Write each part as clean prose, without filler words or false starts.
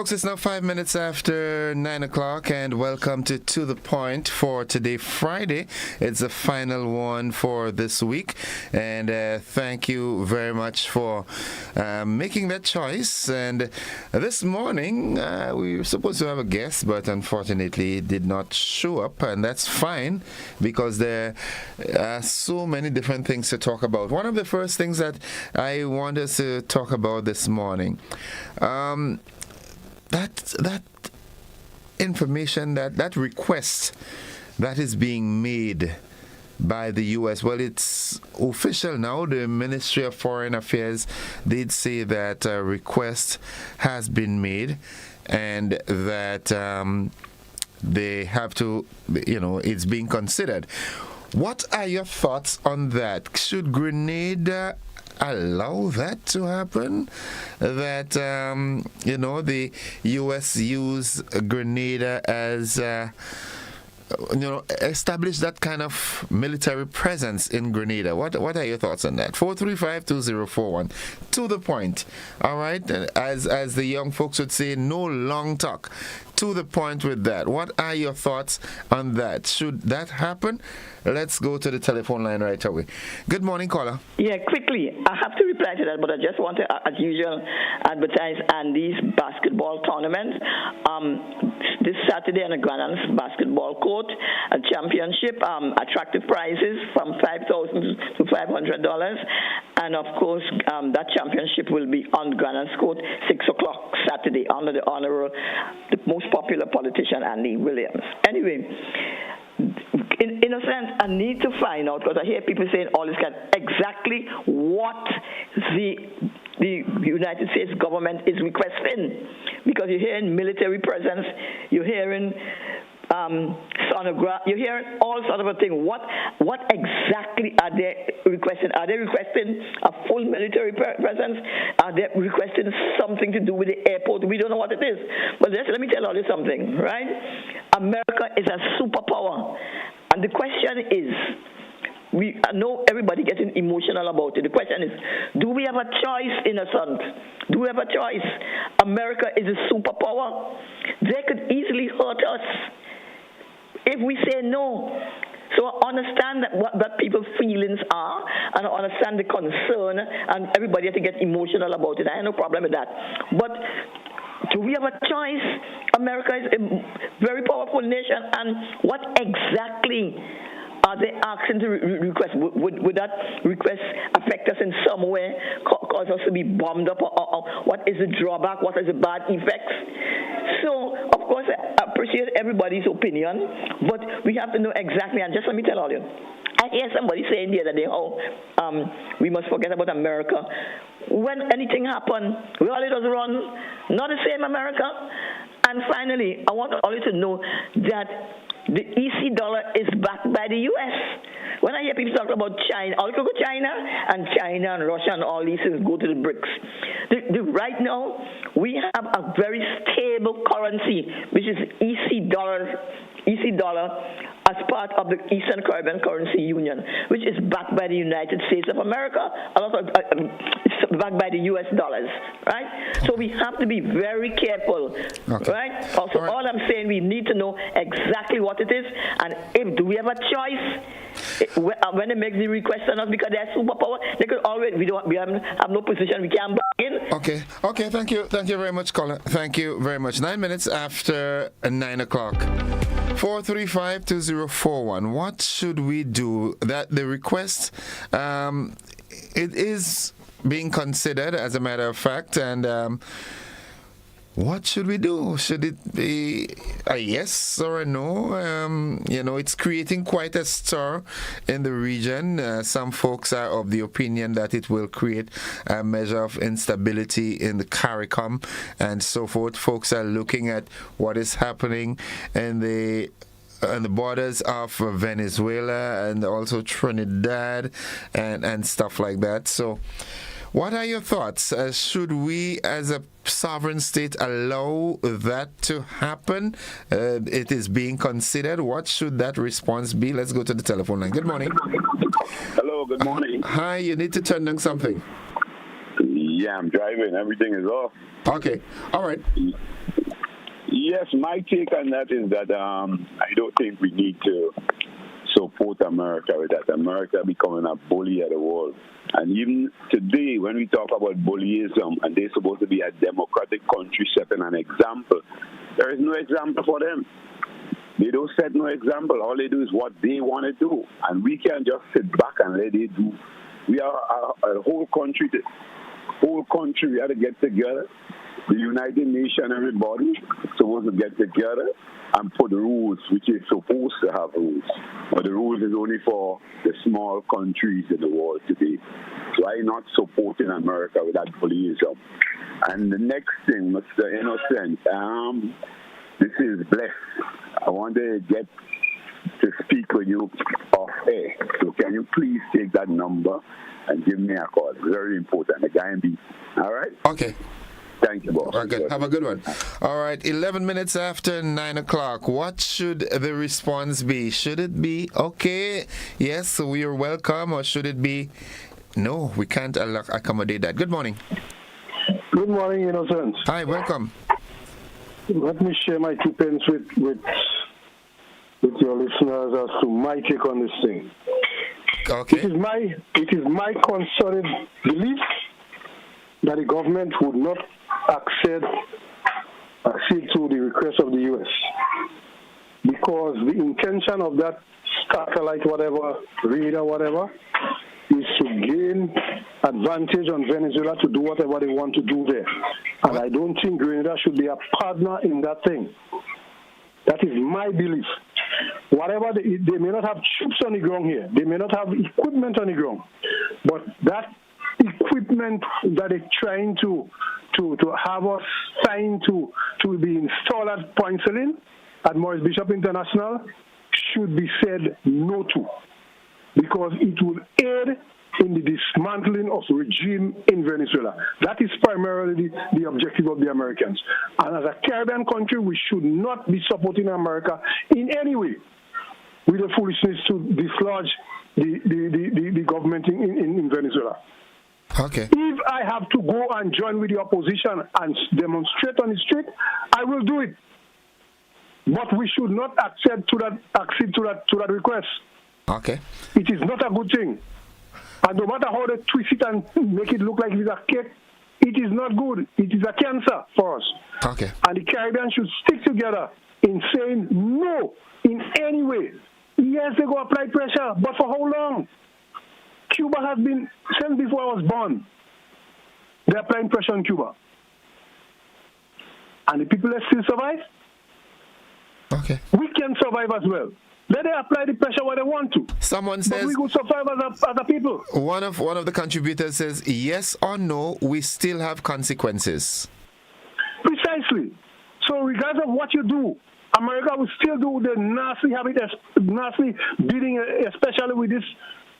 folks, it's now 5 minutes after 9 o'clock, and welcome to the Point for today, Friday. It's the final one for this week, and thank you very much for making that choice. And this morning, we were supposed to have a guest, but unfortunately did not show up, and that's fine, because there are so many different things to talk about. One of the first things that I want us to talk about this morning, that information, that request that is being made by the U.S. Well, it's official now. The Ministry of Foreign Affairs did say that a request has been made, and that they have to, it's being considered. What are your thoughts on that? Should Grenada allow that to happen? That, the U.S. use Grenada as, establish that kind of military presence in Grenada. What are your thoughts on that? 435-2041. To the point. All right? As the young folks would say, no long talk. To the point with that. What are your thoughts on that? Should that happen? Let's go to the telephone line right away. Good morning, caller. Yeah, quickly. I have to reply to that, but I just want to, as usual, advertise Andy's basketball tournament. This Saturday on the Grand basketball court, a championship, attractive prizes from $5,000 to $500. And, of course, that championship will be on Grand Court, 6 o'clock Saturday, under the honorable, the most popular politician, Andy Williams. Anyway, in a sense, I need to find out, because I hear people saying all this kind, exactly what the United States government is requesting. Because you're hearing military presence, you're hearing sonograph, you're hearing all sort of a thing. What exactly are they requesting? Are they requesting a full military presence? Are they requesting something to do with the airport? We don't know what it is. But let me tell you something, right? America is a superpower. And the question is, I know everybody getting emotional about it. The question is, do we have a choice, innocent? Do we have a choice? America is a superpower. They could easily hurt us if we say no. So I understand what people's feelings are, and I understand the concern, and everybody has to get emotional about it. I have no problem with that. But do we have a choice? America is a very powerful nation, and what exactly are they asking to request? Would that request affect us in some way, cause us to be bombed up? Or what is the drawback? What is the bad effects? So, of course, I appreciate everybody's opinion, but we have to know exactly, and just let me tell all you. I hear somebody saying the other day, we must forget about America. When anything happens, we all just run, not the same America. And finally, I want all you to know that the EC dollar is backed by the U.S. When I hear people talk about China, all go China and Russia and all these things go to the BRICS. Right now, we have a very stable currency, which is EC dollar as part of the Eastern Caribbean Currency Union, which is backed by the United States of America, also backed by the U.S. dollars, right? So we have to be very careful, right? Also, all I'm saying, we need to know exactly what it is, and do we have a choice when they make the request on us, because they're superpower, they could always, we have no position, we can't bargain. Okay, thank you very much, caller. Thank you very much. 9 minutes after 9 o'clock. 435-2041. What should we do? That the request, it is being considered, as a matter of fact, and what should we do? Should it be a yes or a no? It's creating quite a stir in the region. Some folks are of the opinion that it will create a measure of instability in the CARICOM and so forth. Folks are looking at what is happening in the borders of Venezuela and also Trinidad and stuff like that. So what are your thoughts? Should we, as a sovereign state, allow that to happen? It is being considered. What should that response be? Let's go to the telephone line. Good morning. Hello, good morning. Hi, you need to turn down something. Yeah, I'm driving. Everything is off. Okay. All right. Yes, my take on that is that I don't think we need to support America with that. America becoming a bully of the world. And even today, when we talk about bullyism, and they're supposed to be a democratic country setting an example, there is no example for them. They don't set no example. All they do is what they want to do. And we can't just sit back and let they do. We are a whole country. We have to get together. The United Nations, everybody, supposed to get together and put rules, which is supposed to have rules. But the rules is only for the small countries in the world today. So I'm not supporting America with that bullyism. And the next thing, Mr. Innocent, this is Bless. I want to get to speak with you off air. So can you please take that number and give me a call? It's very important. The guy in B. All right? Okay. Thank you, boss. All right, good. Have a good one. All right, 11 minutes after 9 o'clock. What should the response be? Should it be, okay, yes, we are welcome, or should it be, no, we can't accommodate that? Good morning. Good morning, Innocent. Hi, welcome. Let me share my 2 pence with your listeners as to my take on this thing. Okay. It is my concerted belief that the government would not accede to the request of the U.S. because the intention of that satellite, whatever, radar, whatever, is to gain advantage on Venezuela to do whatever they want to do there. And I don't think Grenada should be a partner in that thing. That is my belief. Whatever they may not have troops on the ground here, they may not have equipment on the ground, but that equipment that they're trying to have us sign to be installed at Point Selene, at Maurice Bishop International, should be said no to, because it will aid in the dismantling of regime in Venezuela. That is primarily the objective of the Americans. And as a Caribbean country, we should not be supporting America in any way with the foolishness to dislodge the government in Venezuela. Okay. If I have to go and join with the opposition and demonstrate on the street, I will do it. But we should not accede to that request. Okay. It is not a good thing. And no matter how they twist it and make it look like it's a cake, it is not good. It is a cancer for us. Okay. And the Caribbean should stick together in saying no in any way. Yes, they go apply pressure, but for how long? Cuba has been, since before I was born, they're applying pressure on Cuba. And the people that still survive, okay, we can survive as well. Let them apply the pressure where they want to. Someone says, but we will survive as a people. One of the contributors says, yes or no, we still have consequences. Precisely. So regardless of what you do, America will still do the nasty habit, nasty bidding, especially with this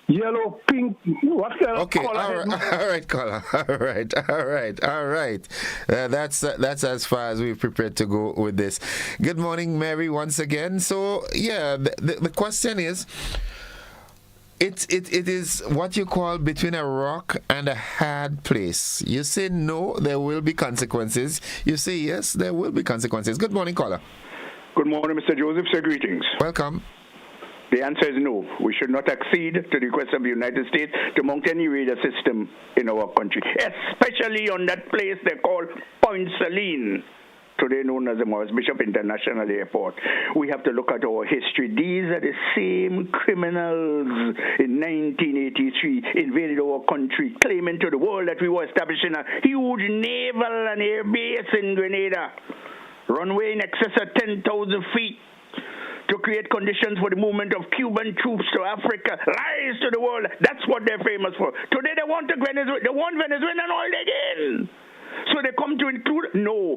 yellow, pink, what kind of color? All right, caller. All right. That's as far as we've prepared to go with this. Good morning, Mary, once again. So, yeah, the question is, it is what you call between a rock and a hard place. You say no, there will be consequences. You say yes, there will be consequences. Good morning, caller. Good morning, Mr. Joseph. Sir, greetings. Welcome. The answer is no. We should not accede to the request of the United States to mount any radar system in our country, especially on that place they call Point Selene, today known as the Maurice Bishop International Airport. We have to look at our history. These are the same criminals in 1983 invaded our country, claiming to the world that we were establishing a huge naval and air base in Grenada, runway in excess of 10,000 feet, to create conditions for the movement of Cuban troops to Africa, lies to the world. That's what they're famous for. Today they want Venezuelan oil again. So they come to include, no.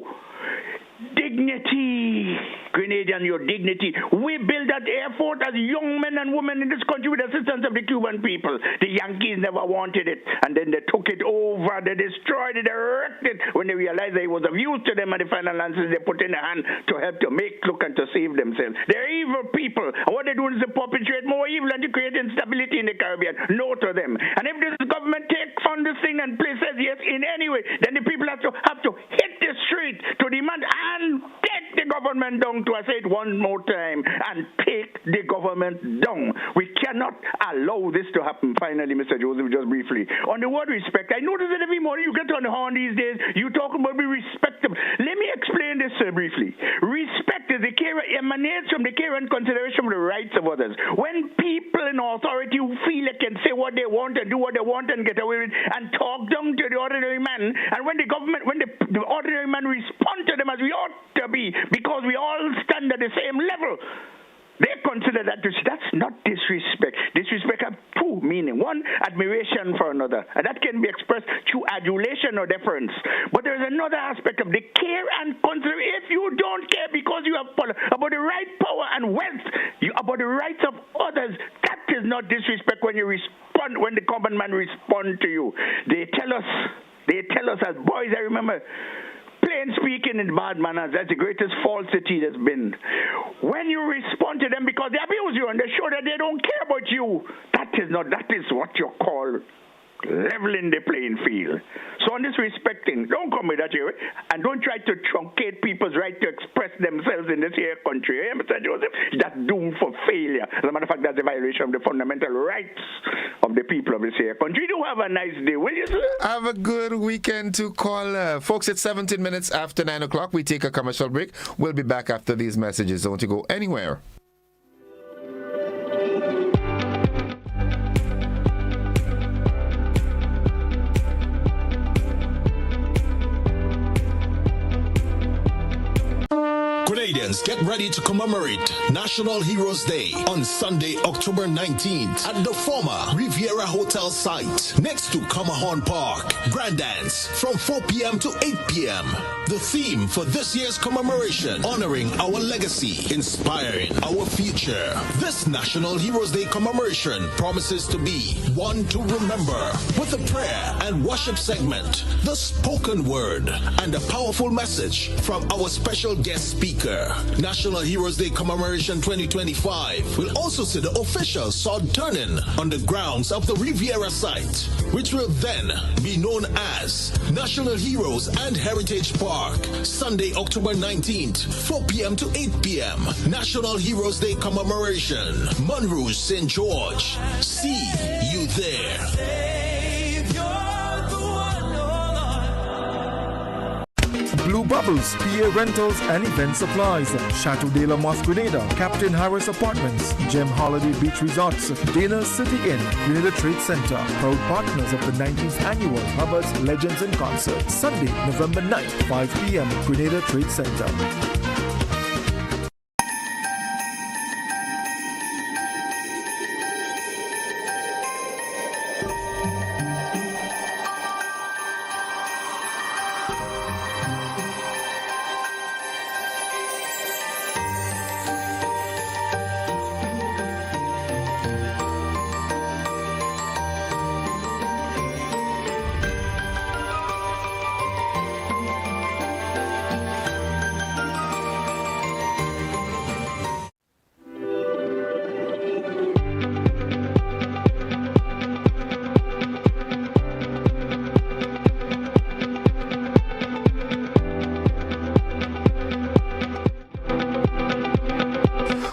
They dignity, Grenadian, your dignity. We built that airport as young men and women in this country with the assistance of the Cuban people. The Yankees never wanted it, and then they took it over, they destroyed it, they wrecked it when they realized that it was of use to them, and the final answers they put in their hand to help to make, look, and to save themselves. They're evil people, and what they're doing is to perpetuate more evil and to create instability in the Caribbean. No to them. And if this government takes on this thing and places yes in any way, then the people have to hit the street to demand and take the government down, to I say it one more time, and take the government down. We cannot allow this to happen. Finally, Mr. Joseph, just briefly. On the word respect, I notice that every morning you get on the horn these days, you talk about be respectable. Let me explain this briefly. Respect is the care emanates from the care and consideration of the rights of others. When people in authority who feel they can say what they want and do what they want and get away with and talk down to the ordinary man, and when the government, when the ordinary man respond to them as we ought to be, because we all stand at the same level, they consider that that's not disrespect. Disrespect has two meanings. One, admiration for another, and that can be expressed through adulation or deference. But there is another aspect of the care and consideration. If you don't care because you have about the right power and wealth, about the rights of others, that is not disrespect when you respond, when the common man responds to you. They tell us as boys, I remember, plain speaking in bad manners, that's the greatest falsity there's been. When you respond to them because they abuse you and they show that they don't care about you, that is what you call leveling the playing field. So on this respecting, don't come with that here, and don't try to truncate people's right to express themselves in this here country. Eh, Mr. Joseph? That's doomed for failure. As a matter of fact, that's a violation of the fundamental rights of the people of this here country. Do have a nice day, will you, sir? Have a good weekend to call. Folks, it's 17 minutes after 9 o'clock. We take a commercial break. We'll be back after these messages. Don't you go anywhere. Grenadians, get ready to commemorate National Heroes Day on Sunday, October 19th at the former Riviera Hotel site next to Comahorn Park. Grand dance from 4 p.m. to 8 p.m. The theme for this year's commemoration, honoring our legacy, inspiring our future. This National Heroes Day commemoration promises to be one to remember, with a prayer and worship segment, the spoken word, and a powerful message from our special guest speaker. National Heroes Day Commemoration 2025 will also see the official sword turning on the grounds of the Riviera site, which will then be known as National Heroes and Heritage Park. Sunday, October 19th, 4 p.m. to 8 p.m. National Heroes Day Commemoration. Monroe, St. George. See you there. Blue Bubbles, PA Rentals and Event Supplies, Chateau de la Moss Grenada, Captain Harris Apartments, Gem Holiday Beach Resorts, Dana City Inn, Grenada Trade Center, proud partners of the 19th Annual Hubbard's Legends in Concert, Sunday, November 9th, 5 p.m., Grenada Trade Center.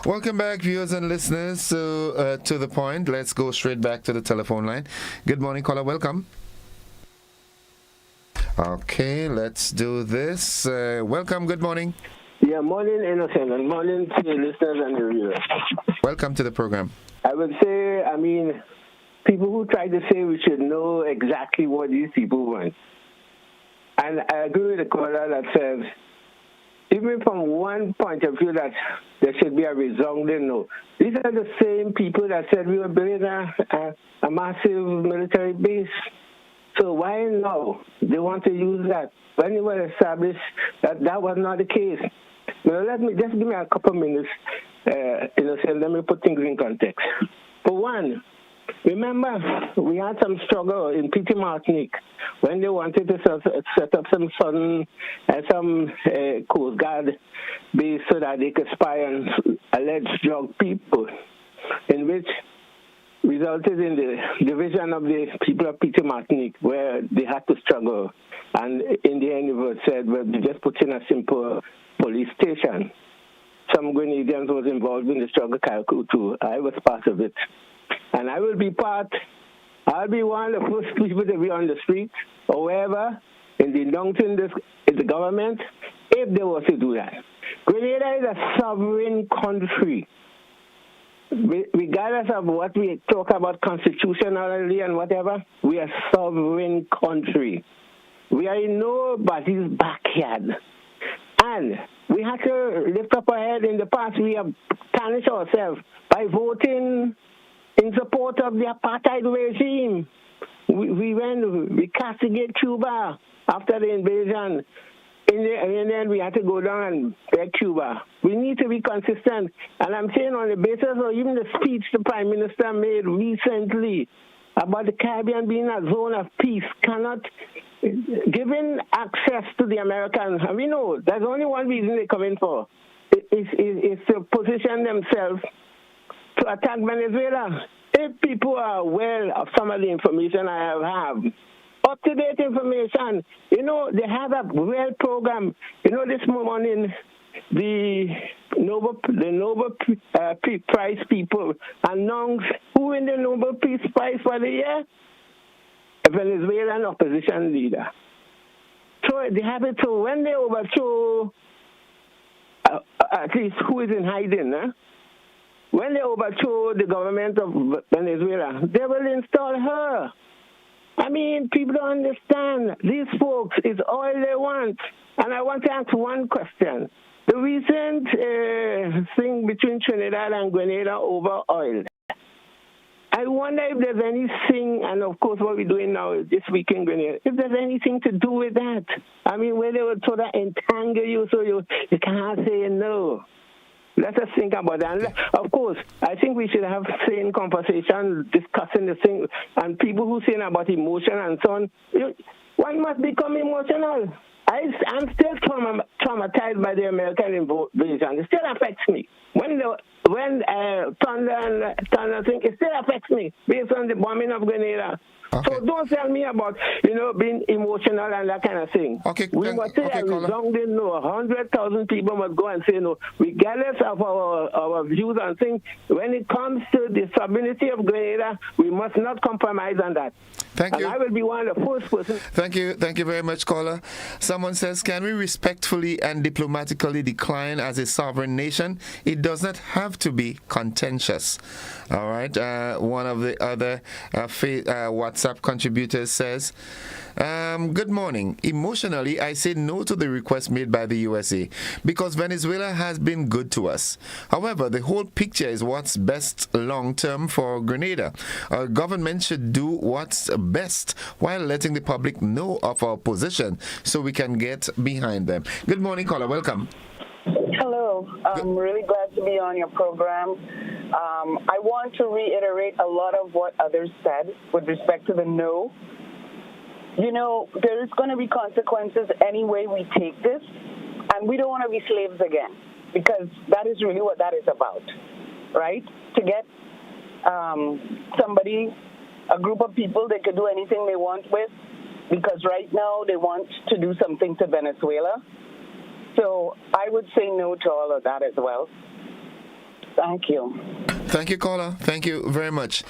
Welcome back, viewers and listeners. So, to the point, let's go straight back to the telephone line. Good morning, caller. Welcome. Okay, let's do this. Welcome. Good morning. Yeah, morning, Innocent, and morning to the listeners and the viewers. Welcome to the program. I would say, people who try to say we should know exactly what these people want. And I agree with the caller that says, even from one point of view that there should be a resounding no. These are the same people that said we were building a massive military base. So why now they want to use that? When it was established that was not the case. Now, let me just give me a couple minutes, so let me put things in context. For one, remember, we had some struggle in Petite Martinique when they wanted to set up some sudden, some Coast Guard base so that they could spy on alleged drug people, in which resulted in the division of the people of Petite Martinique, where they had to struggle. And in the end, it said, well, they just put in a simple police station. Some Grenadians was involved in the struggle too. I was part of it. And I will be I'll be one of the first people to be on the street or wherever in the government if they were to do that. Grenada is a sovereign country. Regardless of what we talk about constitutionally and whatever, we are a sovereign country. We are in nobody's backyard. And we had to lift up our head. In the past, we have tarnished ourselves by voting in support of the apartheid regime. We castigate Cuba after the invasion. In the end, we had to go down and beg Cuba. We need to be consistent. And I'm saying on the basis of even the speech the Prime Minister made recently about the Caribbean being a zone of peace, giving access to the Americans. And we know there's only one reason they come in for. Is to position themselves to attack Venezuela. If people are aware of some of the information I have, up-to-date information, they have a real program. This morning, the Nobel Prize people announced who in the Nobel Peace Prize for the year? A Venezuelan opposition leader. So they have it. So when they overthrow, at least who is in hiding, when they overthrow the government of Venezuela, they will install her. I mean, people don't understand. These folks is all they want. And I want to ask one question. The recent thing between Trinidad and Grenada over oil. I wonder if there's anything, and of course what we're doing now this week in Grenada, if there's anything to do with that. I mean, where they would sort of entangle you so you can't say no. Let us think about that. And of course, I think we should have sane conversation discussing the thing. And people who say about emotion and so on, one must become emotional. I'm still traumatized by the American invasion. It still affects me. When Thunder thing, it still affects me based on the bombing of Grenada. Okay. So don't tell me about, being emotional and that kind of thing. Okay. We must say resounding no. 100,000 people must go and say no. Regardless of our views and things, when it comes to the sovereignty of Grenada, we must not compromise on that. Thank you. I will be one of the first persons. Thank you very much, caller. Someone says, can we respectfully and diplomatically decline as a sovereign nation? It does not have to be contentious. All right. One of the other WhatsApp contributors says, good morning. Emotionally, I say no to the request made by the USA because Venezuela has been good to us. However, the whole picture is what's best long-term for Grenada. Our government should do what's best while letting the public know of our position so we can get behind them. Good morning, caller. Welcome. Hello. I'm really glad to be on your program. I want to reiterate a lot of what others said with respect to the no. There is going to be consequences any way we take this, and we don't want to be slaves again, because that is really what that is about, right? To get a group of people they could do anything they want with, because right now they want to do something to Venezuela. So I would say no to all of that as well. Thank you. Thank you, caller. Thank you very much.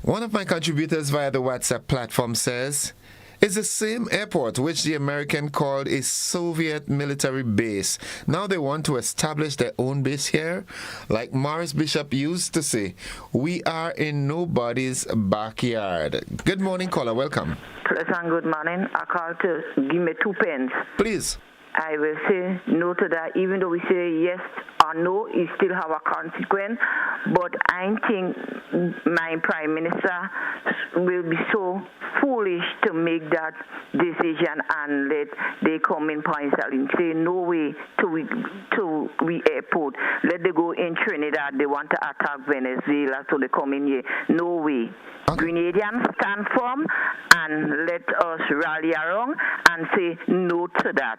One of my contributors via the WhatsApp platform says, it's the same airport which the American called a Soviet military base. Now they want to establish their own base here. Like Morris Bishop used to say, we are in nobody's backyard. Good morning, caller. Welcome. Pleasant good morning. I call to give me 2 pence. Please. I will say no to that, even though we say yes or no, it still have a consequence. But I think my Prime Minister will be so foolish to make that decision and let they come in Point Saline. Say no way to we airport. Let they go in Trinidad. They want to attack Venezuela, so they come in here. No way. Okay. Grenadians stand firm and let us rally around and say no to that.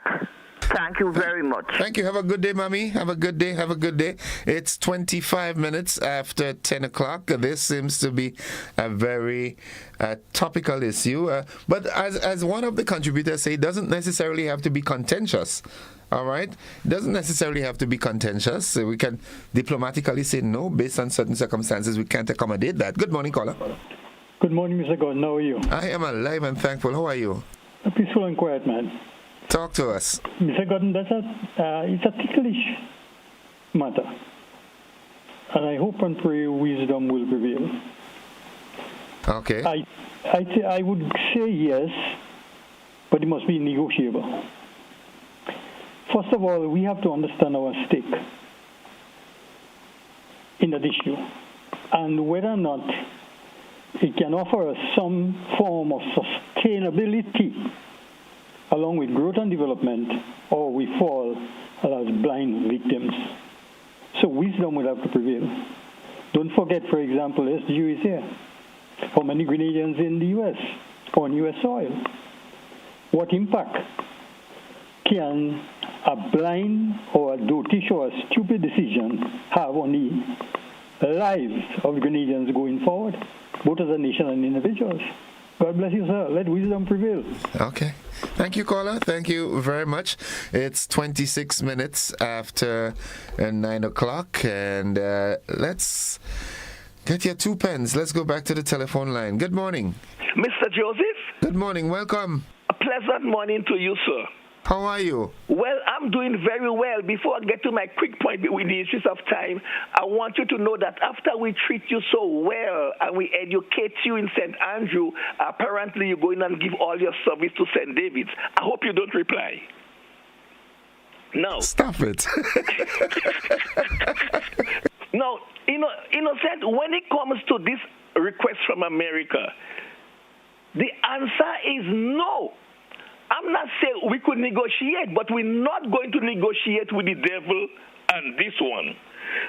Thank you very much. Thank you. Have a good day, Mommy. Have a good day. Have a good day. It's 25 minutes after 10 o'clock. This seems to be a very topical issue. But as one of the contributors say, it doesn't necessarily have to be contentious. All right? It doesn't necessarily have to be contentious. We can diplomatically say no. Based on certain circumstances, we can't accommodate that. Good morning, caller. Good morning, Mr. Gordon. How are you? I am alive and thankful. How are you? Peaceful and quiet, man. Talk to us. Mr. Gordon, it's a ticklish matter. And I hope and pray wisdom will prevail. Okay. I would say yes, but it must be negotiable. First of all, we have to understand our stake in that issue and whether or not it can offer us some form of sustainability along with growth and development, or we fall as blind victims. So wisdom will have to prevail. Don't forget, for example, SDU is here. How many Grenadians in the U.S. or on U.S. soil? What impact can a blind or a dotish or a stupid decision have on the lives of Grenadians going forward, both as a nation and individuals? God bless you, sir. Let wisdom prevail. Okay. Thank you, caller. Thank you very much. It's 26 minutes after 9 o'clock, and let's get your 2 pens. Let's go back to the telephone line. Good morning. Mr. Joseph? Good morning. Welcome. A pleasant morning to you, sir. How are you? Well, I'm doing very well. Before I get to my quick point with the issues of time, I want you to know that after we treat you so well and we educate you in St. Andrew, apparently you go in and give all your service to St. David's. I hope you don't reply. No. Stop it. No, Innocent, when it comes to this request from America, the answer is no. I'm not saying we could negotiate, but we're not going to negotiate with the devil on this one.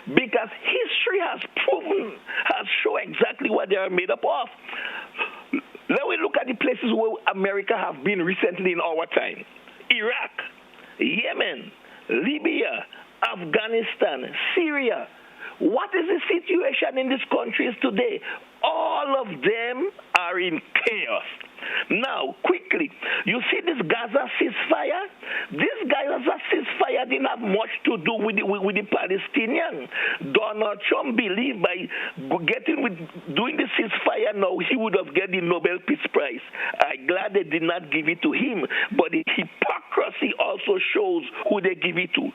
Because history has shown exactly what they are made up of. Let me look at the places where America have been recently in our time. Iraq, Yemen, Libya, Afghanistan, Syria. What is the situation in these countries today? All of them are in chaos. Now, quickly, you see this Gaza ceasefire? This Gaza ceasefire didn't have much to do with the Palestinians. Donald Trump believed by doing the ceasefire now, he would have get the Nobel Peace Prize. I'm glad they did not give it to him, but the hypocrisy also shows who they give it to.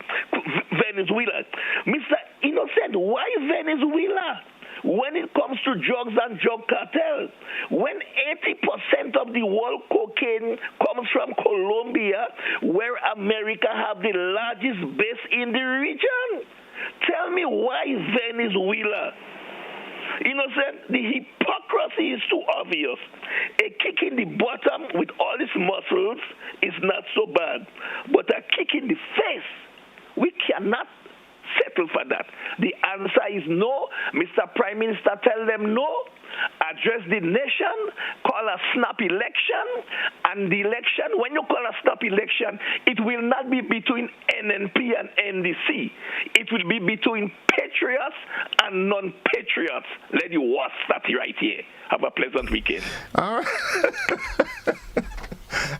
Venezuela. Mr. Innocent, why Venezuela? When it comes to drugs and drug cartel, when 80% of the world cocaine comes from Colombia, where America have the largest base in the region, tell me why Venezuela? Innocent, the hypocrisy is too obvious. A kick in the bottom with all its muscles is not so bad, but a kick in the face, we cannot settle for that. The answer is no. Mr. Prime Minister, tell them no. Address the nation, call a snap election, and the election, when you call a snap election, it will not be between NNP and NDC. It will be between patriots and non-patriots. Let you watch that right here. Have a pleasant weekend. All right.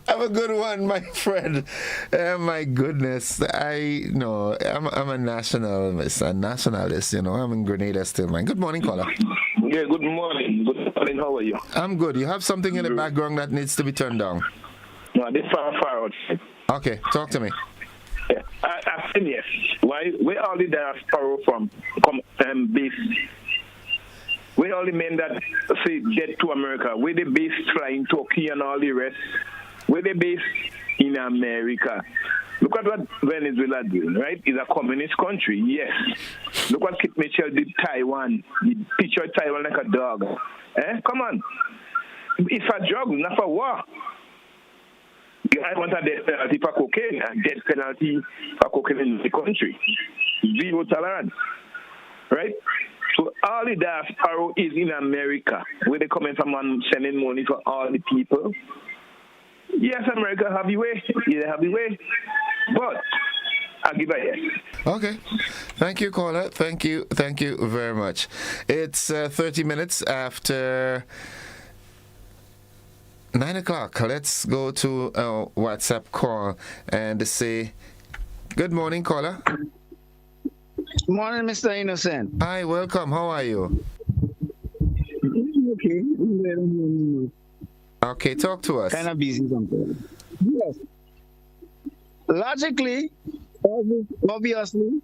Have a good one, my friend. My goodness, I'm a nationalist. You know, I'm in Grenada still, man. Good morning, caller. Yeah, good morning. Good morning. How are you? I'm good. You have something in the background that needs to be turned down. No, this far out. Okay, talk to me. Yeah, I've seen yes. Where all the diaspora from come base? Where all the men that say get to America? Where the base flying Turkey and all the rest? Where the base in America. Look at what Venezuela doing, right? It's a communist country, yes. Look what Kit Mitchell did Taiwan. He pictured Taiwan like a dog. Come on. It's for drugs, not for war. I want a death penalty for cocaine, a death penalty for cocaine in the country. Zero tolerance, right? So all the diaspora is in America, where they coming from and sending money for all the people. Yes, America have your way. Yeah, have your way. But I'll give a yes. Okay. Thank you, caller. Thank you very much. It's 30 minutes after 9 o'clock. Let's go to our WhatsApp call and say, good morning, caller. Morning, Mr. Innocent. Hi, welcome. How are you? Okay. Okay, talk to us. Kind of busy sometimes. Yes. Logically, obviously,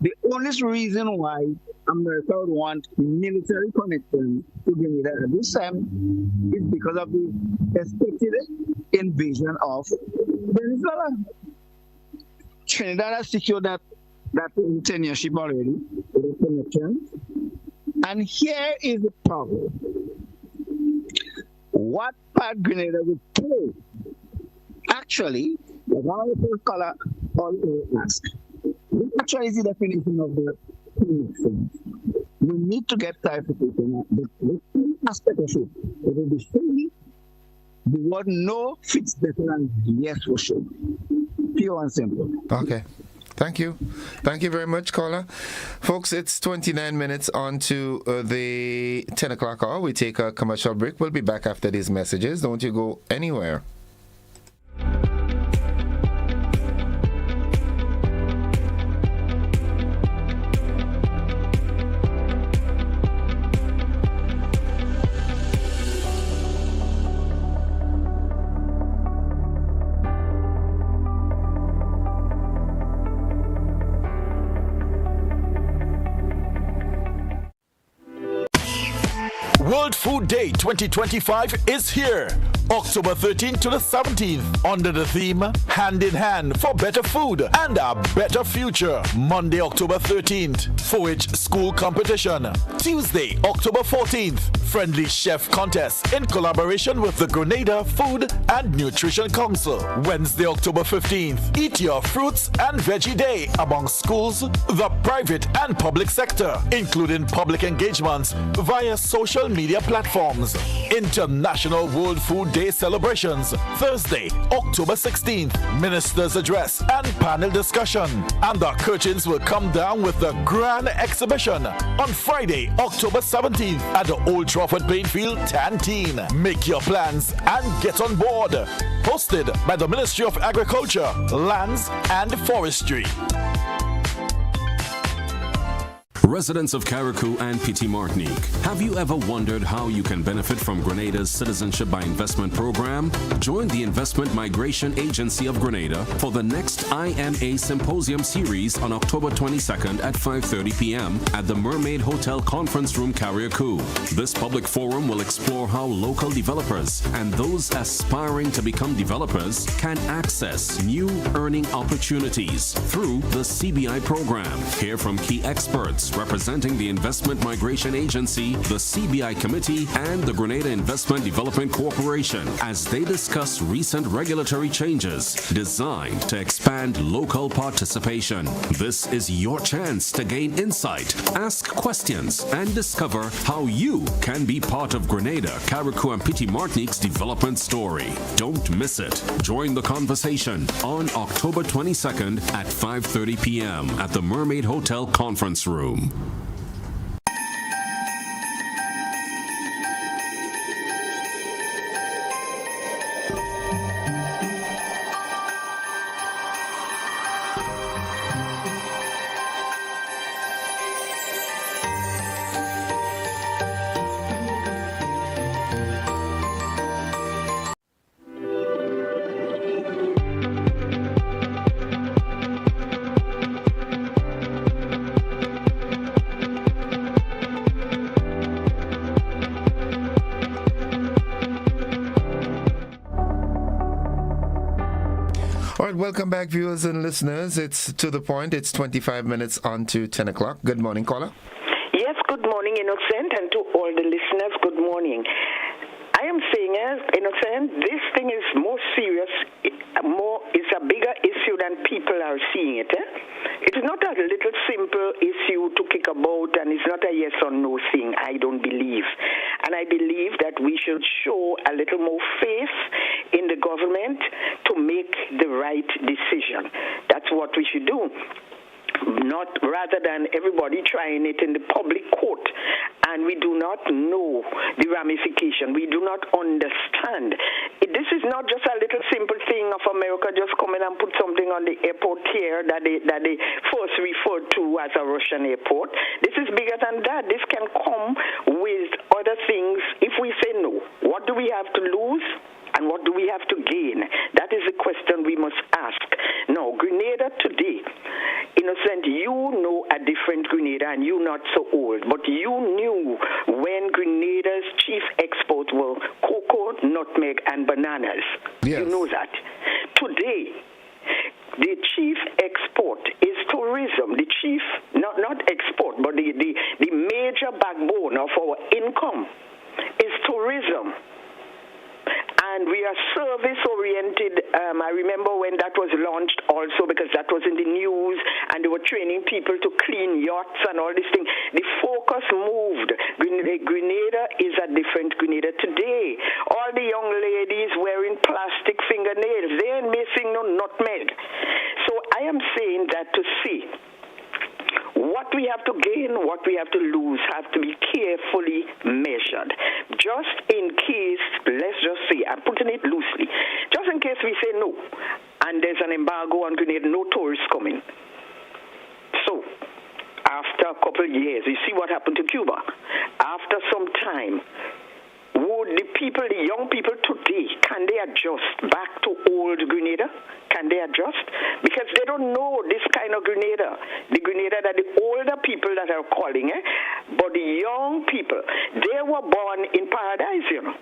the only reason why America would want military connection to Grenada at this time is because of the expected invasion of Venezuela. Trinidad has secured that tenureship already with a connection. And here is the problem. What part Grenada would play? Actually, the one of the first caller asked, what actually is the definition of the connection? We need to get clarification of the aspect of it. It will be saying the word no fits better than yes for sure. Pure and simple. Okay. Thank you. Thank you very much, caller. Folks, it's 29 minutes on to the 10 o'clock hour. We take a commercial break. We'll be back after these messages. Don't you go anywhere. World Food Day 2025 is here, October 13th to the 17th, under the theme Hand in Hand for Better Food and a Better Future. Monday, October 13th, 4-H School Competition. Tuesday, October 14th, Friendly Chef Contest in collaboration with the Grenada Food and Nutrition Council. Wednesday, October 15th, Eat Your Fruits and Veggie Day among schools, the private and public sector, including public engagements via social media platforms. International World Food Day celebrations. Thursday, October 16th, Minister's Address and panel discussion. And the curtains will come down with the grand exhibition on Friday, October 17th at the Old Trafford Plainfield Canteen. Make your plans and get on board. Hosted by the Ministry of Agriculture, Lands and Forestry. Residents of Carriacou and Petit Martinique, have you ever wondered how you can benefit from Grenada's Citizenship by Investment program? Join the Investment Migration Agency of Grenada for the next IMA Symposium series on October 22nd at 5:30 p.m. at the Mermaid Hotel Conference Room, Carriacou. This public forum will explore how local developers and those aspiring to become developers can access new earning opportunities through the CBI program. Hear from key experts representing the Investment Migration Agency, the CBI Committee, and the Grenada Investment Development Corporation as they discuss recent regulatory changes designed to expand local participation. This is your chance to gain insight, ask questions, and discover how you can be part of Grenada, Carriacou, and Petit Martinique's development story. Don't miss it. Join the conversation on October 22nd at 5:30 p.m. at the Mermaid Hotel Conference Room. welcome back, viewers and listeners. It's To The Point. It's 25 minutes on to 10 o'clock. Good morning, caller. Yes, good morning, Innocent, and to all the listeners, good morning. I am saying, Innocent, this thing is more serious, it's a bigger issue than people are seeing it. It is not a little simple issue to kick about, and it's not a yes or no thing, I don't believe. And I believe that we should show a little more faith in the government to make the right decision. That's what we should do. Not rather than everybody trying it in the public court, and we do not know the ramification. We do not understand. This is not just a little simple thing of America just coming and put something on the airport here that they first referred to as a Russian airport. This is bigger than that. This can come with other things. If we say no, what do we have to lose? And what do we have to gain? That is the question we must ask. Now, Grenada today, Innocent, you know a different Grenada, and you're not so old, but you knew when Grenada's chief exports were cocoa, nutmeg, and bananas. Yes. You know that. Today, the chief export is tourism. The chief, not export, but the major backbone of our income is tourism. And we are service-oriented. I remember when that was launched also, because that was in the news, and they were training people to clean yachts and all these things. The focus moved. Grenada is a different Grenada today. All the young ladies wearing plastic fingernails, they ain't missing no nutmeg. So I am saying that to see what we have to gain, what we have to lose, have to be carefully measured. Just in case, let's just say, I'm putting it loosely, just in case we say no, and there's an embargo on Grenada, no tourists coming. So, after a couple of years, you see what happened to Cuba. After some time, would the people, the young people today, can they adjust back to old Grenada? Can they adjust? Because they don't know this kind of Grenada. The Grenada that the older people that are calling, but the young people, they were born in paradise, you know.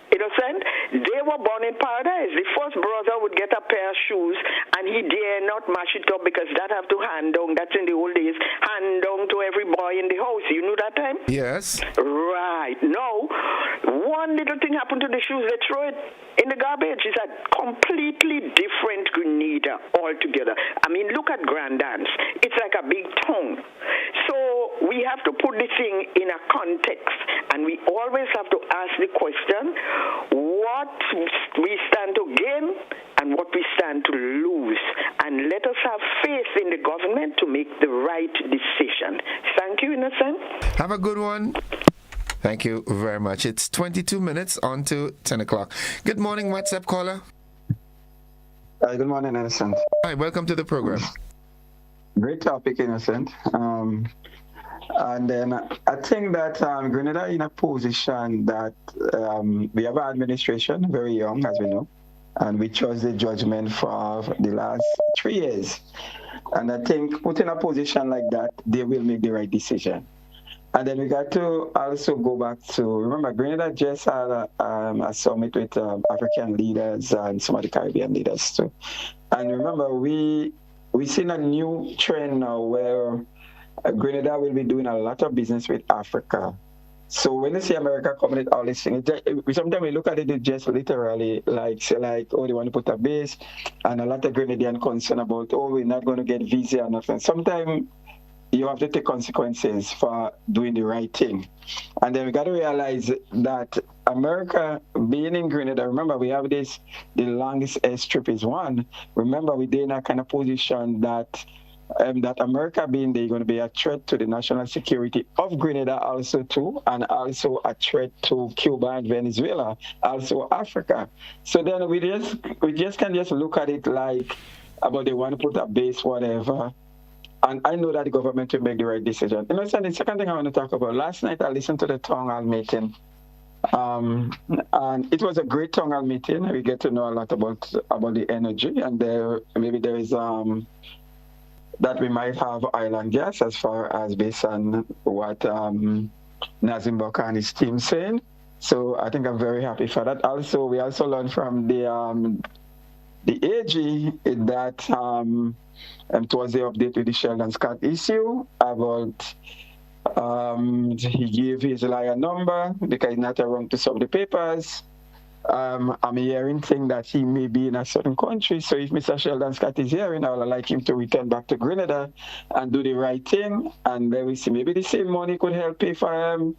Innocent, they were born in paradise. The first brother would get a pair of shoes, and he dare not mash it up because that have to hand down. That's in the old days, hand down to every boy in the house. You knew that time? Yes. Right. Now, one little thing happened to the shoes. They throw it in the garbage. It's a completely different Grenada altogether. I mean, look at Grand Dance. It's like a big town. So we have to put this thing in a context, and we always have to ask the question, what we stand to gain and what we stand to lose. And let us have faith in the government to make the right decision. Thank you, Innocent. Have a good one. Thank you very much. It's 22 minutes on to 10 o'clock. Good morning, WhatsApp caller. Good morning, Innocent. Hi, welcome to the program. Great topic, Innocent. And then I think that Grenada in a position that we have an administration, very young, as we know, and we chose the judgment for the last 3 years. And I think put in a position like that, they will make the right decision. And then we got to also go back to, remember, Grenada just had a summit with African leaders and some of the Caribbean leaders too. And remember, we seen a new trend now where Grenada will be doing a lot of business with Africa. So when you see America coming with all these things, sometimes we look at it just literally like, oh, they want to put a base, and a lot of Grenadian concern about, oh, we're not going to get visa or nothing. Sometimes you have to take consequences for doing the right thing. And then we got to realize that America being in Grenada, remember we have this, the longest airstrip is one. Remember we're in a kind of position that America being there going to be a threat to the national security of Grenada also too, and also a threat to Cuba and Venezuela, also Africa. So then we just can just look at it like about they want to put a base, whatever. And I know that the government will make the right decision. You know, so the second thing I want to talk about, last night I listened to the town hall meeting. And it was a great town hall meeting. We get to know a lot about the energy, and maybe there is that we might have island gas as far as based on what Nazim Baka and his team saying. So I think I'm very happy for that. Also, we also learned from the the AG is that towards the update with the Sheldon Scott issue about he gave his liar number because he's not around to solve the papers. I'm hearing thing that he may be in a certain country. So if Mr. Sheldon Scott is hearing, I would like him to return back to Grenada and do the right thing. And then we see maybe the same money could help pay for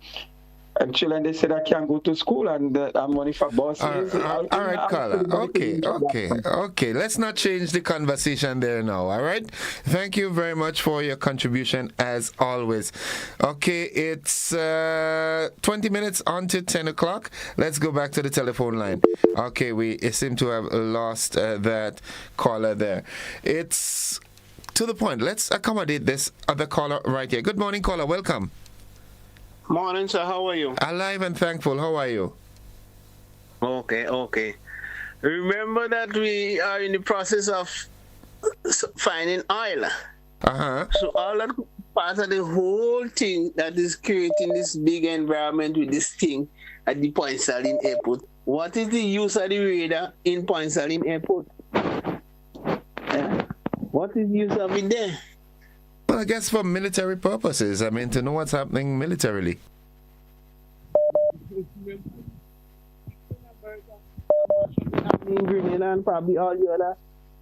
children. They said I can't go to school and money for buses. All right, caller. Okay. Let's not change the conversation there now. All right. Thank you very much for your contribution as always. Okay, it's 20 minutes on to 10 o'clock. Let's go back to the telephone line. Okay, we seem to have lost that caller there. It's to the point. Let's accommodate this other caller right here. Good morning, caller. Welcome. Morning, sir. How are you? Alive and thankful. How are you? Okay. Remember that we are in the process of finding oil. So all that part of the whole thing that is creating this big environment with this thing at the Point Saline Airport. What is the use of the radar in Point Saline Airport? What is the use of it there? Well, I guess for military purposes. I mean, to know what's happening militarily. In Grenada and probably all the other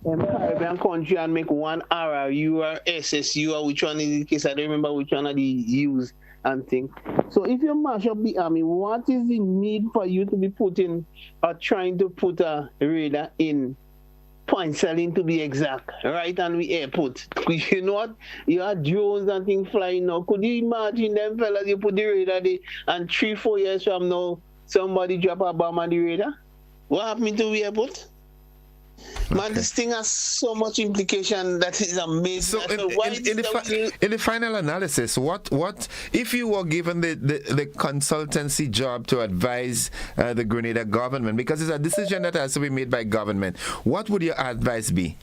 Caribbean country and make one RRU or SSU or which one is the case. I don't remember which one of the U's and things. So if you mash up the army, what is the need for you to be putting or trying to put a radar in Point Saline to be exact, right on the airport? You know what? You have drones and things flying now. Could you imagine them fellas, you put the radar there and 3-4 years from now, somebody drop a bomb on the radar? What happened to the airport? Man, this thing has so much implication that is amazing. So in the final analysis, what if you were given the consultancy job to advise the Grenada government, because it's a decision that has to be made by government, what would your advice be?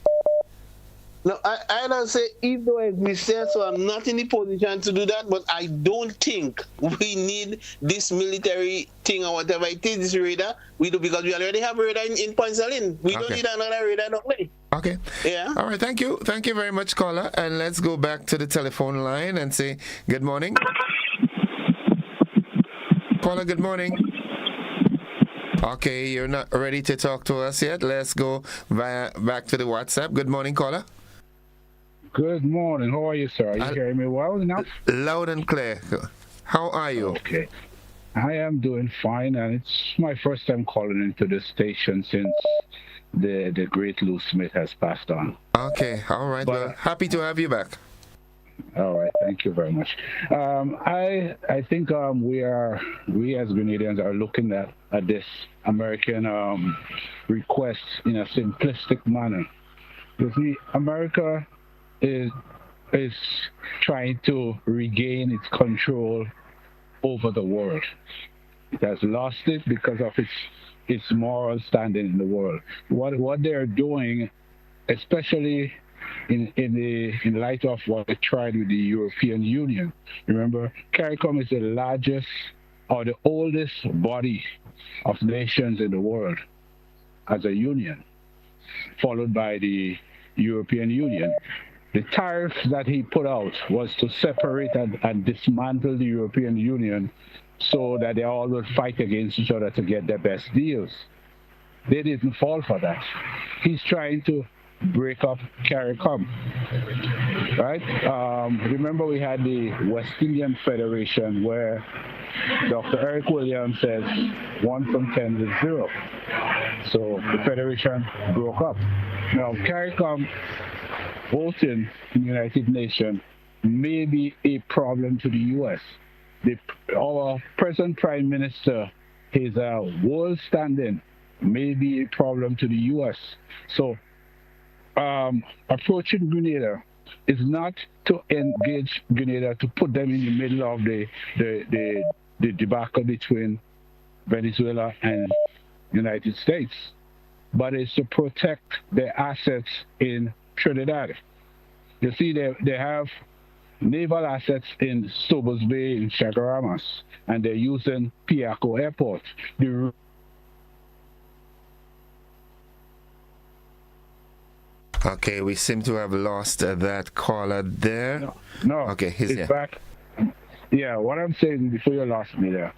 No, I don't say if there exists, so I'm not in the position to do that, but I don't think we need this military thing or whatever it is, this radar. We do, because we already have radar in Point Saline. We don't need another radar, no way. Okay. Yeah. All right, thank you. Thank you very much, caller. And let's go back to the telephone line and say good morning. Caller, good morning. Okay, you're not ready to talk to us yet. Let's go back to the WhatsApp. Good morning, caller. Good morning. How are you, sir? Are you hearing me well enough? Loud and clear. How are you? Okay. I am doing fine, and it's my first time calling into this station since the great Lou Smith has passed on. Okay. All right. Well, happy to have you back. All right. Thank you very much. I think we as Grenadians are looking at this American request in a simplistic manner. You see, America is trying to regain its control over the world. It has lost it because of its moral standing in the world. What they're doing, especially in light of what they tried with the European Union. Remember, CARICOM is the largest or the oldest body of nations in the world as a union, followed by the European Union. The tariff that he put out was to separate and dismantle the European Union so that they all would fight against each other to get their best deals. They didn't fall for that. He's trying to break up CARICOM, right? Remember we had the West Indian Federation where Dr. Eric Williams says 1 from 10 is 0. So the Federation broke up. Now CARICOM voting in the United Nations may be a problem to the U.S. Our present Prime Minister, his world standing may be a problem to the U.S. So approaching Grenada is not to engage Grenada to put them in the middle of the debacle between Venezuela and United States, but it's to protect their assets in Trinidad. You see, they have naval assets in Stobos Bay in Chaguaramas, and they're using Piaco Airport. Okay, we seem to have lost that caller there. No. Okay, he's it's here. back. Yeah, what I'm saying before you lost me there,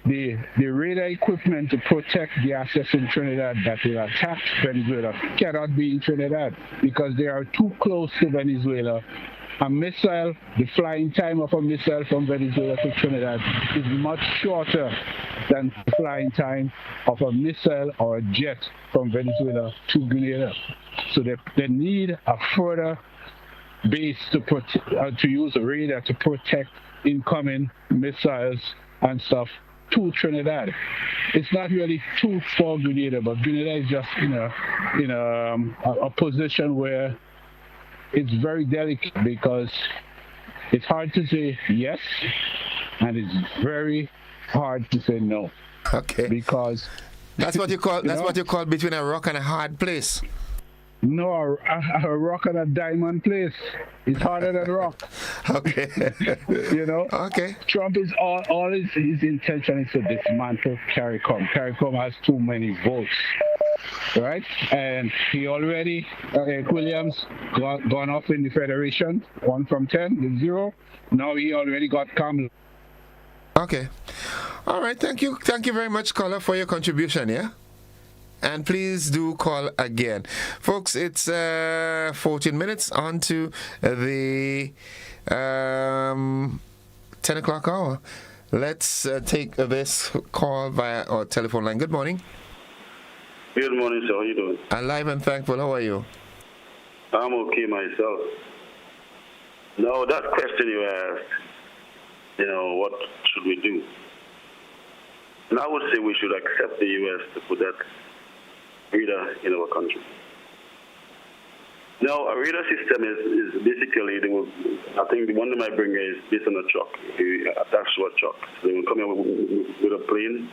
the radar equipment to protect the assets in Trinidad that will attack Venezuela cannot be in Trinidad because they are too close to Venezuela. A missile, the flying time of a missile from Venezuela to Trinidad is much shorter than the flying time of a missile or a jet from Venezuela to Grenada. So they need a further base to use a radar to protect incoming missiles and stuff to Trinidad. It's not really too for Grenada, but Grenada is just in a position where it's very delicate because it's hard to say yes and it's very hard to say no. Okay. Because that's what you call what you call between a rock and a hard place. No, a rock and a diamond place. It's harder than rock. Okay. Okay. Trump is all his intention is to dismantle CARICOM. CARICOM has too many votes. Right? And he already, Williams, gone off in the Federation, 1 from 10, 0. Now he already got Kamala. Okay. All right. Thank you. Thank you very much, caller, for your contribution, yeah? And please do call again. Folks, it's 14 minutes on to the 10 o'clock hour. Let's take this call via our telephone line. Good morning. Good morning, sir. How are you doing? Alive and thankful. How are you? I'm okay myself. Now, that question you asked, what should we do? And I would say we should accept the U.S. to put that radar in our country. Now, a radar system is basically, I think the one they might bring is based on a truck. You attach to a truck. So they will come in with a plane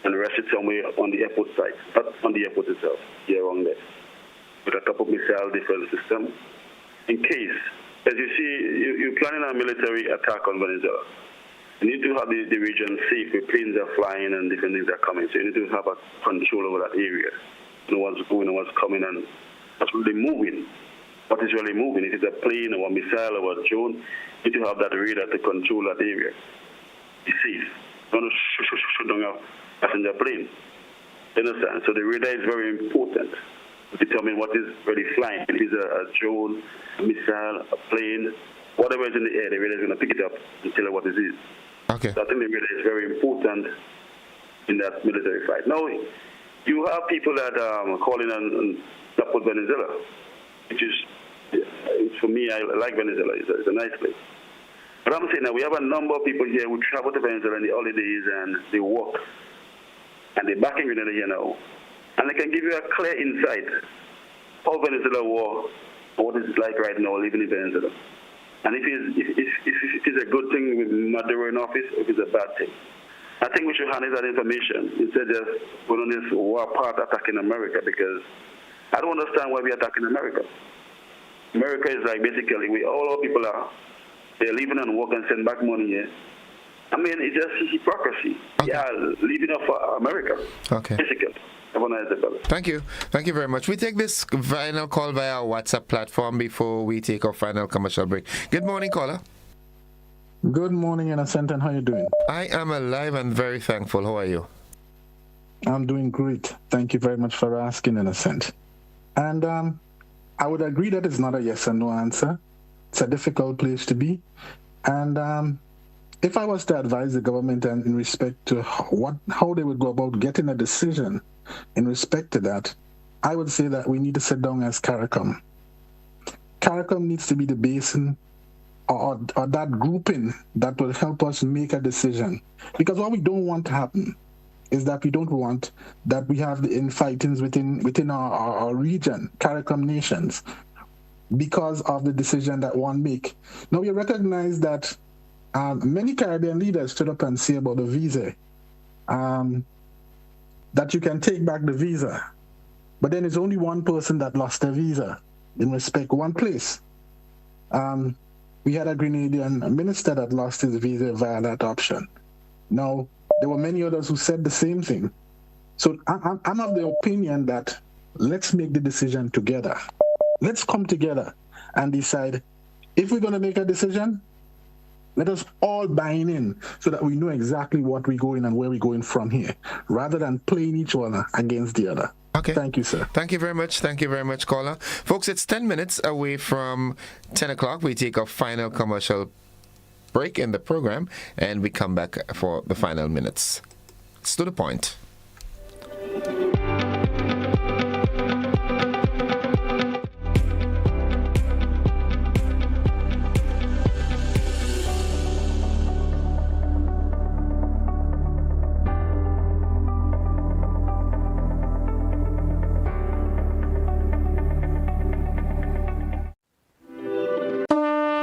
and rest it somewhere on the airport site, not on the airport itself, here around there, with a couple of missile defense system. In case, as you see, you're planning a military attack on Venezuela. You need to have the region safe where planes are flying and different things are coming. So you need to have a control over that area. You know what's going on, what's coming, and what's really moving. What is really moving? If it's a plane or a missile or a drone, you need to have that radar to control that area. Be safe. You don't shoot down a passenger plane. You understand? So the radar is very important to determine what is really flying. If it's a drone, a missile, a plane, whatever is in the air, the radar is going to pick it up and tell you what it is. Okay. So I think the radar is very important in that military fight. Now, you have people that are calling and support Venezuela, which is, for me, I like Venezuela. It's a nice place. But I'm saying that we have a number of people here who travel to Venezuela in the holidays and they work. And they're back in Grenada here now. And they can give you a clear insight how Venezuela was, what it's like right now living in Venezuela. And if it is a good thing with Maduro in office, if it's a bad thing. I think we should harness that information instead of going on this war part attacking America, because I don't understand why we're attacking America. America is like basically all our people they're leaving and work and send back money here. I mean, it's just hypocrisy. Okay. Yeah, leaving up for America. Okay. Basically. Have a nice day, brother. Thank you. Thank you very much. We take this final call via our WhatsApp platform before we take our final commercial break. Good morning, caller. Good morning, Innocent, and how are you doing? I am alive and very thankful. How are you? I'm doing great. Thank you very much for asking, Innocent. And I would agree that it's not a yes or no answer. It's a difficult place to be. And if I was to advise the government and in respect to how they would go about getting a decision in respect to that, I would say that we need to sit down as CARICOM. CARICOM needs to be the basin or that grouping that will help us make a decision. Because what we don't want to happen is that we don't want that we have the infightings within our region, CARICOM nations, because of the decision that one make. Now we recognize that many Caribbean leaders stood up and say about the visa, that you can take back the visa, but then it's only one person that lost their visa in respect one place. We had a Grenadian minister that lost his visa via that option. Now, there were many others who said the same thing. So I'm of the opinion that let's make the decision together. let's come together and decide if we're going to make a decision. Let us all buy in so that we know exactly what we're going and where we're going from here, rather than playing each other against the other. Okay. Thank you, sir. Thank you very much. Thank you very much, caller. Folks, it's 10 minutes away from 10 o'clock. We take our final commercial break in the program, and we come back for the final minutes. It's to the point.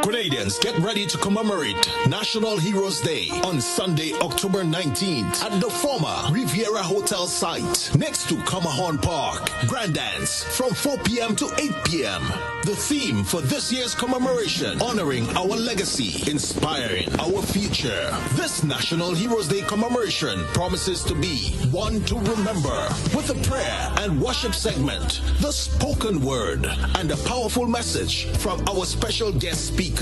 Grenadians, get ready to commemorate National Heroes Day on Sunday, October 19th at the former Riviera Hotel site next to Comahorn Park. Grand Dance from 4 p.m. to 8 p.m. The theme for this year's commemoration, honoring our legacy, inspiring our future. This National Heroes Day commemoration promises to be one to remember, with a prayer and worship segment, the spoken word, and a powerful message from our special guest speaker.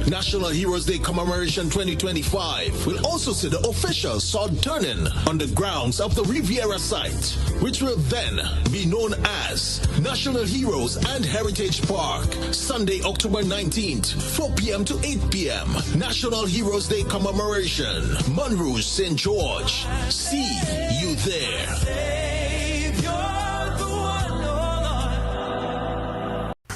National Heroes Day Commemoration 2025 will also see the official sword turning on the grounds of the Riviera site, which will then be known as National Heroes and Heritage Park. Sunday, October 19th, 4 p.m. to 8 p.m. National Heroes Day Commemoration, Monrouge, St. George. See you there.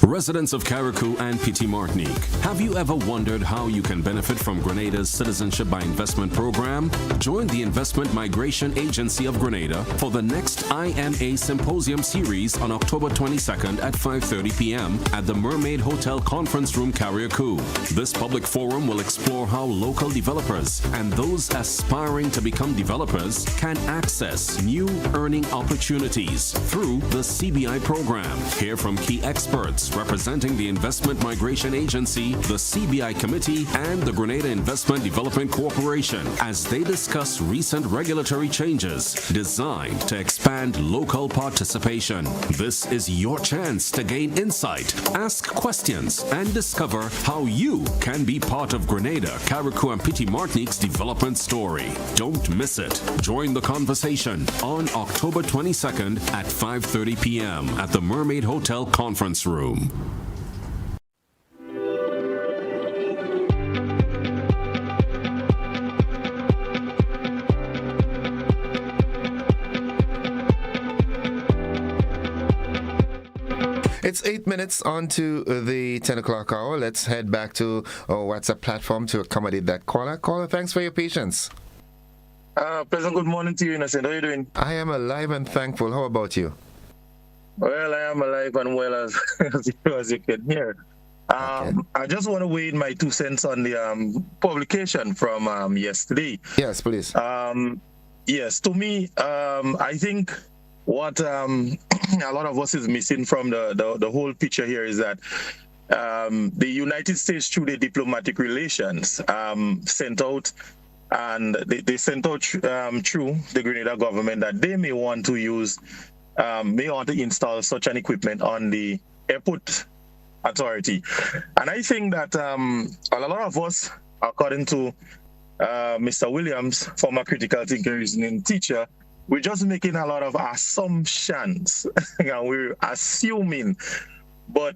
Residents of Carriacou and Petit Martinique, have you ever wondered how you can benefit from Grenada's Citizenship by Investment program? Join the Investment Migration Agency of Grenada for the next IMA Symposium Series on October 22nd at 5:30 p.m. at the Mermaid Hotel Conference Room, Carriacou. This public forum will explore how local developers and those aspiring to become developers can access new earning opportunities through the CBI program. Hear from key experts representing the Investment Migration Agency, the CBI Committee, and the Grenada Investment Development Corporation as they discuss recent regulatory changes designed to expand local participation. This is your chance to gain insight, ask questions, and discover how you can be part of Grenada, Carriacou, and Petit Martinique's development story. Don't miss it. Join the conversation on October 22nd at 5:30 p.m. at the Mermaid Hotel Conference Room. It's 8 minutes on to the 10 o'clock hour. Let's head back to our WhatsApp platform to accommodate that caller. Caller, thanks for your patience. President, good morning to you, Innocent. How are you doing? I am alive and thankful. How about you? Well, I am alive and well as you can hear. I just want to weigh in my 2 cents on the publication from yesterday. Yes, please. Yes, to me, I think what a lot of us is missing from the whole picture here is that the United States, through their diplomatic relations, sent out, and they sent out through the Grenada government that they may want to use, may want to install such an equipment on the airport authority. And I think that a lot of us, according to Mr. Williams, former critical thinking reasoning teacher, we're just making a lot of assumptions and we're assuming. But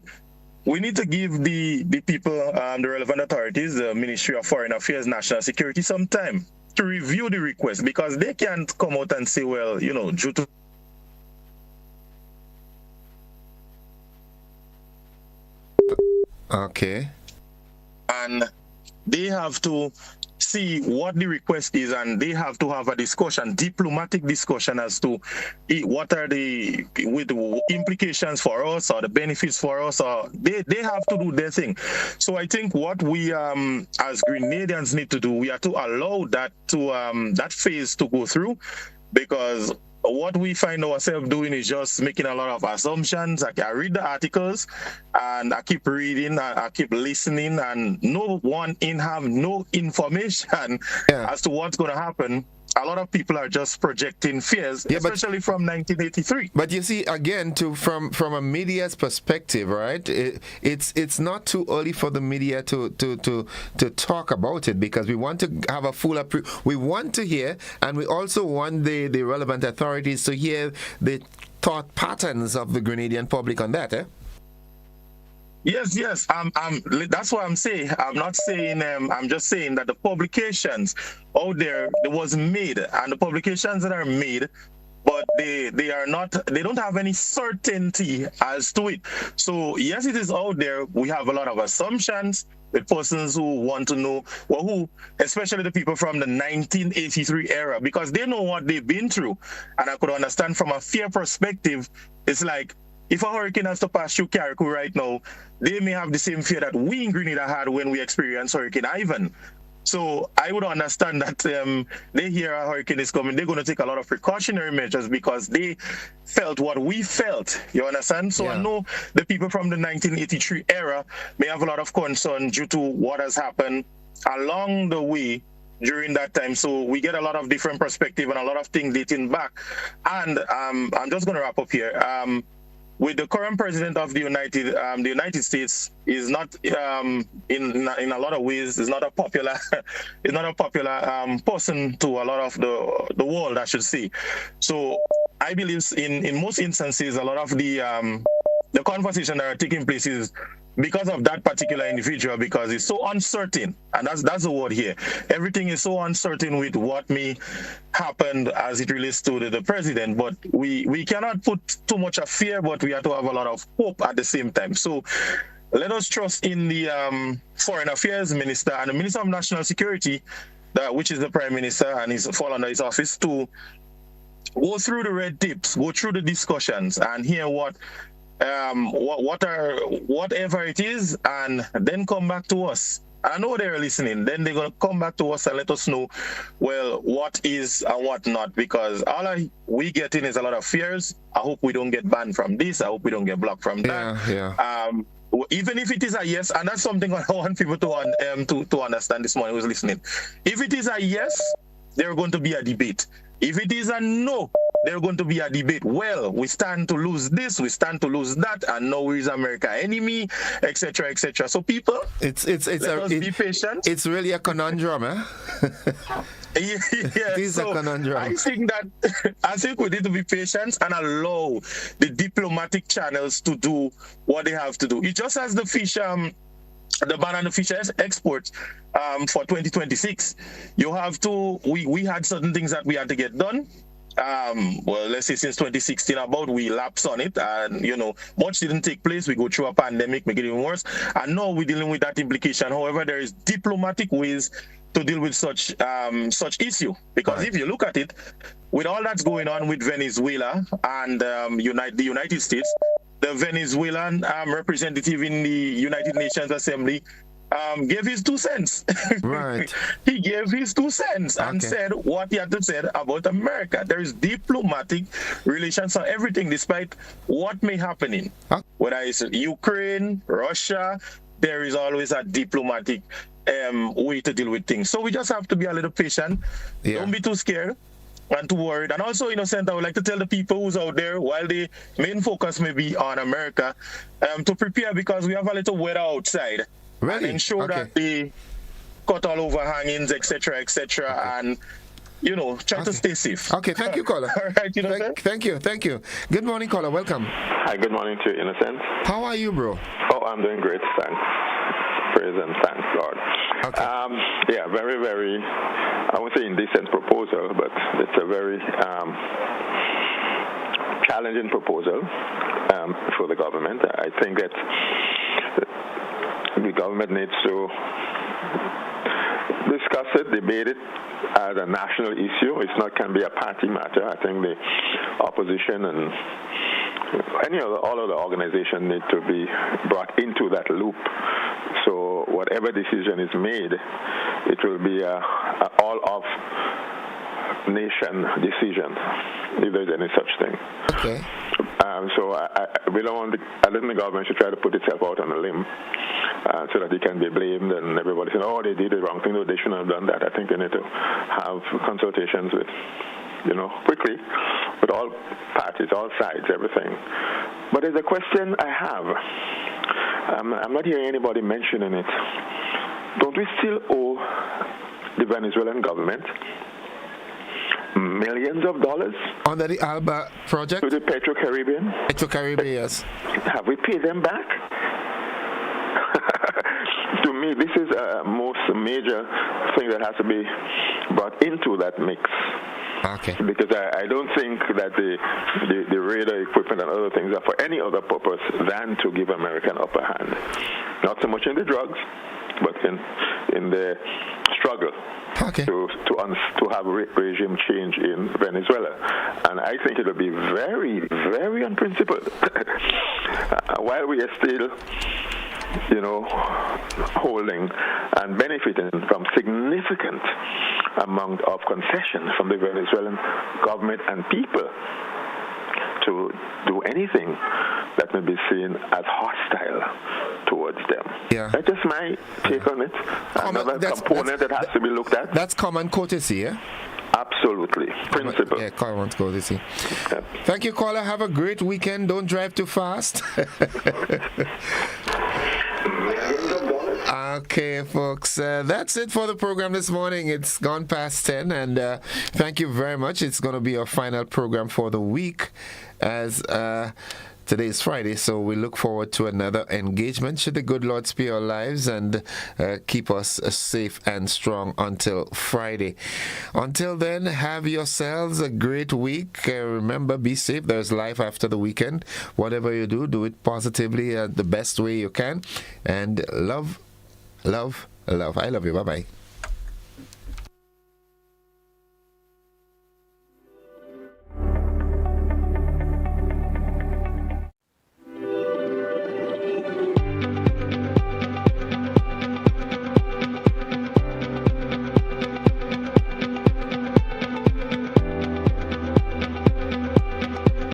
we need to give the people, the relevant authorities, the Ministry of Foreign Affairs, National Security, some time to review the request, because they can't come out and say, well, you know, due to okay. And they have to see what the request is, and they have to have a discussion, diplomatic discussion, as to what are the implications for us or the benefits for us, or they have to do their thing. So I think what we as Grenadians need to do, we have to allow that to that phase to go through, because what we find ourselves doing is just making a lot of assumptions. I read the articles and I keep reading, I keep listening, and no one have no information as to what's going to happen. a lot of people are just projecting fears, especially from 1983. But you see, again, from a media's perspective, right? It's not too early for the media to talk about it, because we want to have a full we want to hear, and we also want the relevant authorities to hear the thought patterns of the Grenadian public on that, Yes. That's what I'm saying. I'm not saying. I'm just saying that the publications out there was made, and the publications that are made, but they are not. They don't have any certainty as to it. So yes, it is out there. We have a lot of assumptions with persons who want to know, especially the people from the 1983 era, because they know what they've been through, and I could understand from a fear perspective. It's like, if a hurricane has to pass through Carriacou right now, they may have the same fear that we in Grenada had when we experienced Hurricane Ivan. So I would understand that they hear a hurricane is coming, they're going to take a lot of precautionary measures because they felt what we felt. You understand? So I know the people from the 1983 era may have a lot of concern due to what has happened along the way during that time. So we get a lot of different perspective and a lot of things dating back. And I'm just going to wrap up here. With the current president of the United States is not in a lot of ways is not a popular person to a lot of the world, I should say. So I believe in most instances a lot of the conversation that are taking place is because of that particular individual, because it's so uncertain, and that's the word here. Everything is so uncertain with what may happen as it relates to the president, but we cannot put too much of fear, but we have to have a lot of hope at the same time. So let us trust in the Foreign Affairs Minister and the Minister of National Security, which is the Prime Minister and is fall under his office, to go through the red tapes, go through the discussions, and hear whatever it is, and then come back to us. I know they're listening. Then they're going to come back to us and let us know, well, what is and what not, because all we get in is a lot of fears. I hope we don't get banned from this. I hope we don't get blocked from that. Even if it is a yes, and that's something I want people to understand this morning who's listening. If it is a yes, there's going to be a debate. If it is a no, there's going to be a debate. Well, we stand to lose this, we stand to lose that, and now is America enemy, etc., etc. So people, be patient. It's really a conundrum, It is a conundrum. I think we need to be patient and allow the diplomatic channels to do what they have to do. It just as the fish. The ban on the fish exports for 2026, you have to. We had certain things that we had to get done. Well, let's say since 2016 we lapsed on it, and much didn't take place. We go through a pandemic, make it even worse, and now we're dealing with that implication. However, there is diplomatic ways to deal with such issue, because if you look at it, with all that's going on with Venezuela and the United States. The Venezuelan representative in the United Nations Assembly gave his 2 cents. Right. He gave his 2 cents and said what he had to say about America. There is diplomatic relations on everything, despite what may happen whether it's Ukraine, Russia, there is always a diplomatic way to deal with things. So we just have to be a little patient. Don't be too scared and too worried. And also, Innocent, I would like to tell the people who's out there, while the main focus may be on America, to prepare, because we have a little weather outside. Really? And ensure that they cut all overhangings, etc., and try to stay safe. Okay, thank you, caller. All right, thank you. Good morning, caller. Welcome. Hi, good morning to you, Innocent. How are you, bro? Oh, I'm doing great, thanks. Praise and thanks, Lord. Okay. Very, very, I won't say indecent proposal, but it's a very challenging proposal for the government. I think that the government needs to discuss it, debate it as a national issue. Can be a party matter. I think the opposition and all of the organizations need to be brought into that loop. So whatever decision is made, it will be a all of nation decision, if there's any such thing. Okay. So we don't want I don't think the government should try to put itself out on a limb so that it can be blamed and everybody says, oh, they did the wrong thing. No, they shouldn't have done that. I think they need to have consultations with, quickly with all parties, all sides, everything. But there's a question I have. I'm not hearing anybody mentioning it. Don't we still owe the Venezuelan government millions of dollars under the ALBA project to the Petro-Caribbean? Petro-Caribbean, yes. Have we paid them back? To me, this is a most major thing that has to be brought into that mix. Okay. Because I don't think that the radar equipment and other things are for any other purpose than to give America an upper hand. Not so much in the drugs, but in the struggle to have regime change in Venezuela. And I think it will be very, very unprincipled while we are still holding and benefiting from significant amount of concessions from the Venezuelan government and people to do anything that may be seen as hostile towards them. Yeah. That's just my take on it. Another component that has to be looked at. That's common courtesy, yeah? Absolutely. Principle. Yeah, common courtesy. Yeah. Thank you, caller. Have a great weekend. Don't drive too fast. Okay, folks, that's it for the program this morning. It's gone past 10, and thank you very much. It's going to be our final program for the week, as today is Friday, so we look forward to another engagement. Should the good Lord spare our lives and keep us safe and strong until Friday. Until then, have yourselves a great week. Remember, be safe. There's life after the weekend. Whatever you do, do it positively the best way you can. And love. I love you. Bye-bye.